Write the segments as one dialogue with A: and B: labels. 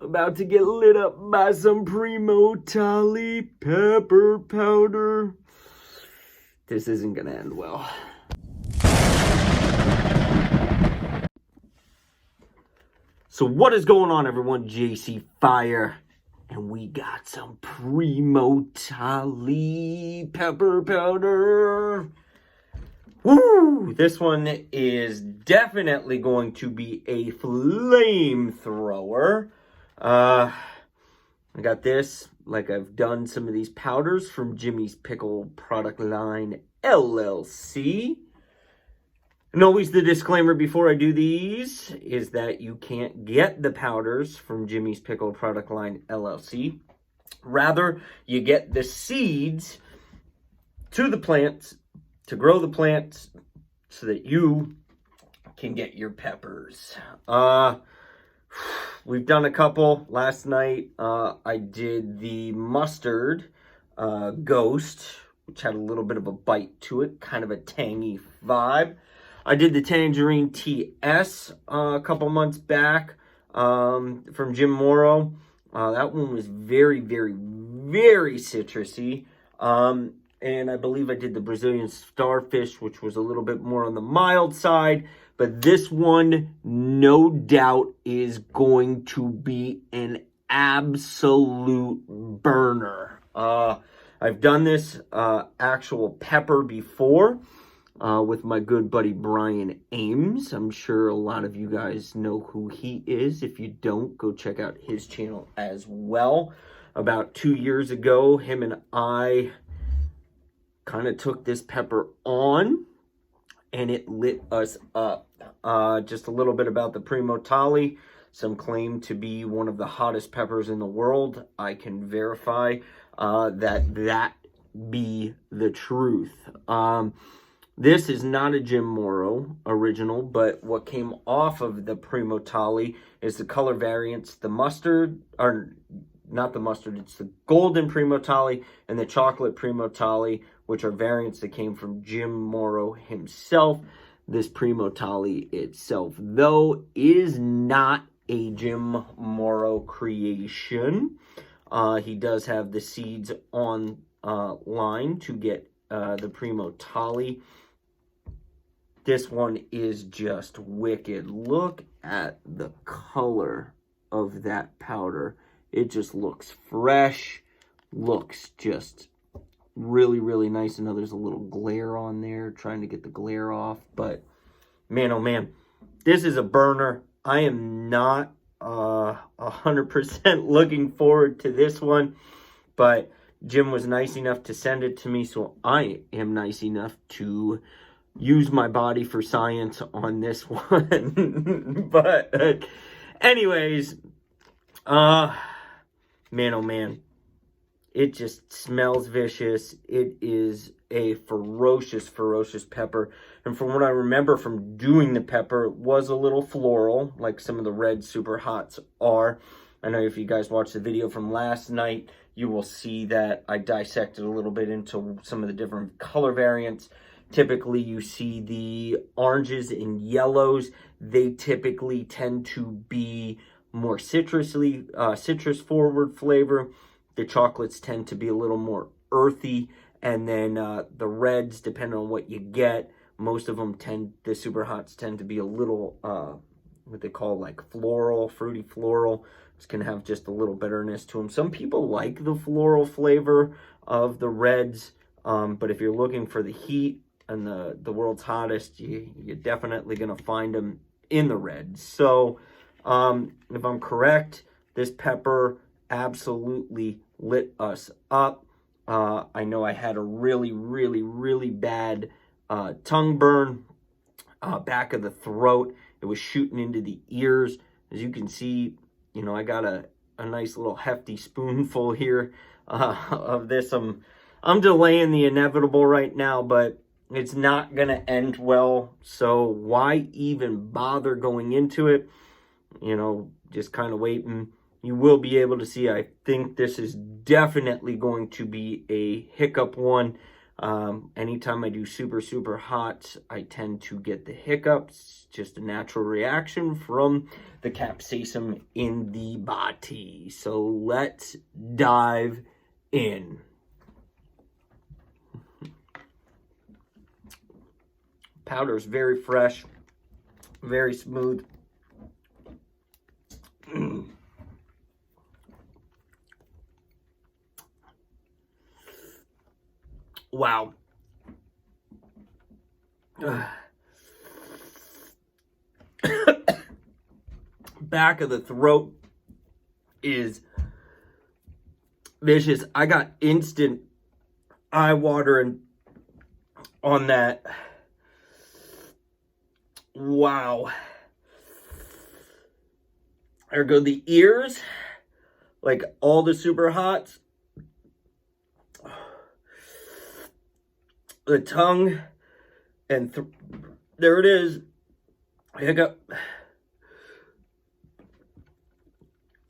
A: About to get lit up by some Primotalii pepper powder. This isn't gonna end well. So what is going on, everyone? JC Fire. And we got some Primotalii pepper powder. Woo! This one is definitely going to be a flamethrower. I got this, like I've done some of these powders from Jimmy's Pickle product line, LLC. And always the disclaimer before I do these is that you can't get the powders from Jimmy's Pickle product line, LLC. Rather, you get the seeds to the plants, to grow the plants, so that you can get your peppers. We've done a couple. Last night, I did the mustard ghost, which had a little bit of a bite to it, kind of a tangy vibe. I did the tangerine TS a couple months back from Jim Morrow. That one was very, very, very citrusy. And I believe I did the Brazilian starfish, which was a little bit more on the mild side. But this one, no doubt, is going to be an absolute burner. I've done this actual pepper before with my good buddy Brian Ames. I'm sure a lot of you guys know who he is. If you don't, go check out his channel as well. About 2 years ago, him and I kind of took this pepper on, and it lit us up. Just a little bit about the Primotalii. Some claim to be one of the hottest peppers in the world. I can verify that be the truth. This is not a Jim Morrow original, but what came off of the Primotalii is the color variants, the mustard, or not the mustard, it's the golden Primotalii and the chocolate Primotalii, which are variants that came from Jim Morrow himself. This Primotalii itself, though, is not a Jim Morrow creation. He does have the seeds on line to get the Primotalii. This one is just wicked. Look at the color of that powder. It just looks fresh, looks just really, really nice. I know there's a little glare on there, trying to get the glare off, but man, oh man, this is a burner. I am not 100% looking forward to this one, but Jim was nice enough to send it to me, so I am nice enough to use my body for science on this one. But anyways, man, oh man, it just smells vicious. It is a ferocious, ferocious pepper. And from what I remember from doing the pepper, it was a little floral, like some of the red super hots are. I know if you guys watched the video from last night, you will see that I dissected a little bit into some of the different color variants. Typically, you see the oranges and yellows. They typically tend to be more citrus forward flavor. The chocolates tend to be a little more earthy. And then the reds, depending on what you get, most of them the super hots tend to be a little, what they call like floral, fruity floral. It's going to have just a little bitterness to them. Some people like the floral flavor of the reds, but if you're looking for the heat and the world's hottest, you're definitely going to find them in the reds. So if I'm correct, this pepper absolutely lit us up. I know I had a really, really, really bad tongue burn, back of the throat. It was shooting into the ears. As you can see, you know, I got a nice little hefty spoonful here of this. I'm delaying the inevitable right now, but it's not going to end well. So why even bother going into it? You know, just kind of waiting. You will be able to see, I think this is definitely going to be a Hiccup one. Anytime I do super hot, I tend to get the hiccups. Just a natural reaction from the capsaicin in the body. So let's dive in. Powder is very fresh, very smooth. Wow. Back of the throat is vicious. I got instant eye watering on that. Wow. There go the ears, like all the super hots. The tongue, and there it is. Hiccup.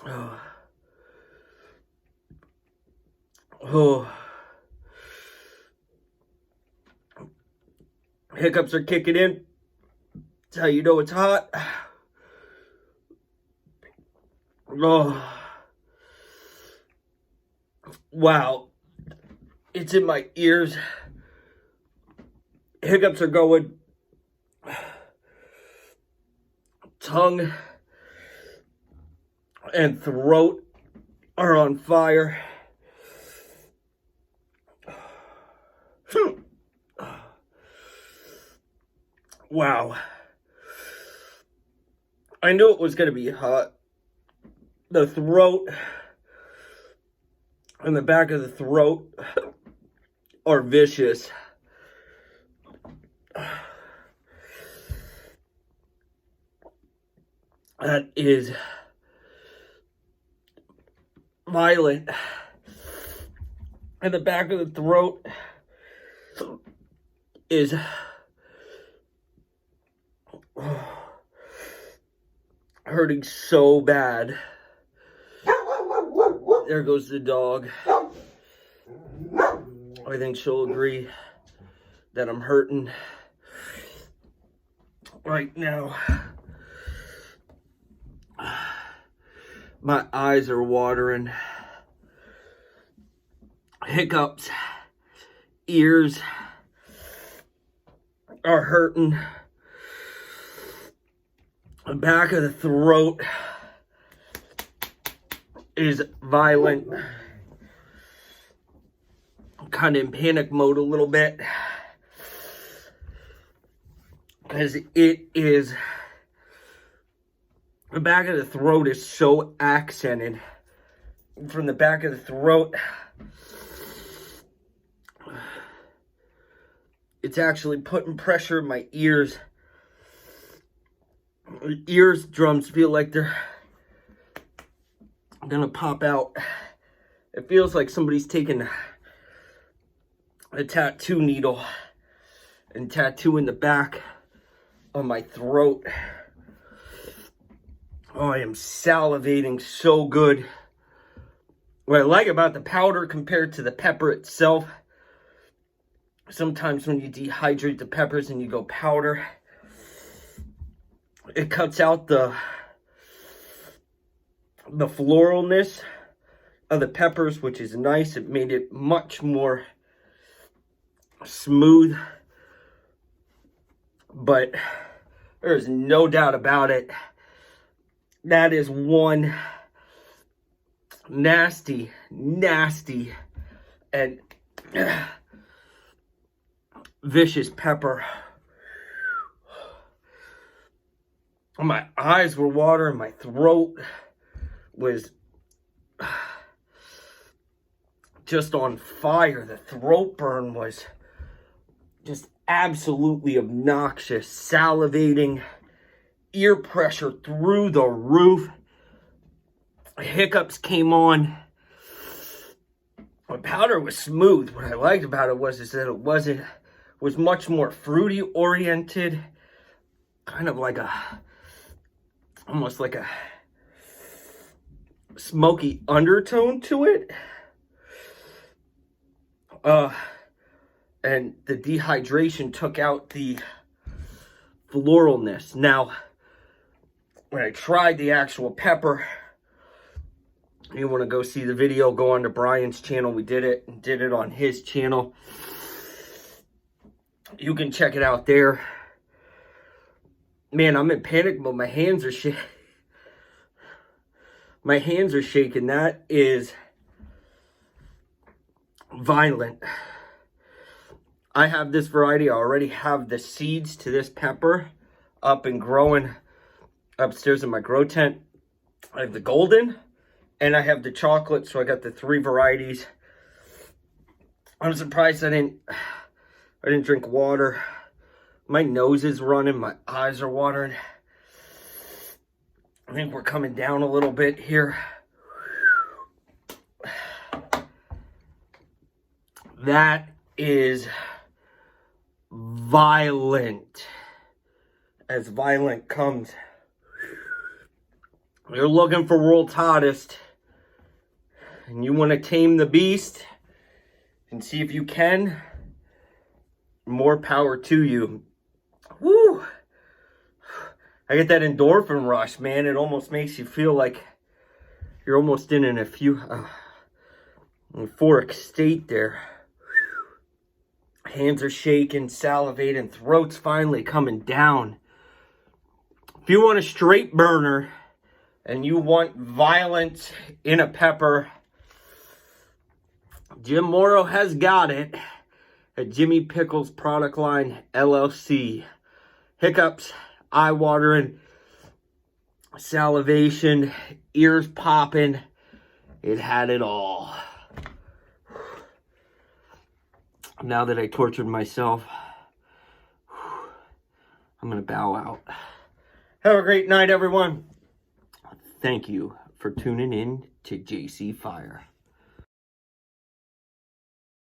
A: Oh. Oh. Hiccups are kicking in. That's how you know it's hot. Oh. Wow. It's in my ears. Hiccups are going. Tongue and throat are on fire. Wow. I knew it was going to be hot. The throat and the back of the throat are vicious. That is violent. And the back of the throat is hurting so bad. There goes the dog. I think she'll agree that I'm hurting right now. My eyes are watering. Hiccups. Ears are hurting. The back of the throat is violent. I'm kind of in panic mode a little bit, because it is, the back of the throat is so accented. From the back of the throat, it's actually putting pressure in my ears. The eardrums feel like they're gonna pop out. It feels like somebody's taken a tattoo needle and tattooing the back of my throat. Oh, I am salivating so good. What I like about the powder compared to the pepper itself, sometimes when you dehydrate the peppers and you go powder, it cuts out the floralness of the peppers, which is nice. It made it much more smooth. But there's no doubt about it. That is one nasty and vicious pepper. My eyes were watering, my throat was just on fire. The throat burn was just absolutely obnoxious, salivating, ear pressure through the roof. Hiccups came on. My powder was smooth. What I liked about it was that it was much more fruity oriented, kind of like almost like a smoky undertone to it. and the dehydration took out the floralness. Now, when I tried the actual pepper, you want to go see the video, go on to Brian's channel. We did it on his channel. You can check it out there. Man, I'm in panic mode. My hands are shaking. My hands are shaking. That is violent. I have this variety. I already have the seeds to this pepper up and growing upstairs in my grow tent. I have the golden and I have the chocolate. So I got the 3 varieties. I'm surprised I didn't drink water. My nose is running. My eyes are watering. I think we're coming down a little bit here. That is violent. As violent comes. You're looking for world's hottest. And you want to tame the beast. And see if you can. More power to you. Woo! I get that endorphin rush, man. It almost makes you feel like you're almost in an euphoric state there. Hands are shaking, salivating, throat's finally coming down. If you want a straight burner and you want violence in a pepper, Jim Morrow has got it at Jimmy Pickles Product Line LLC. Hiccups, eye watering, salivation, ears popping. It had it all. Now that I tortured myself, I'm going to bow out. Have a great night, everyone. Thank you for tuning in to JC Fire.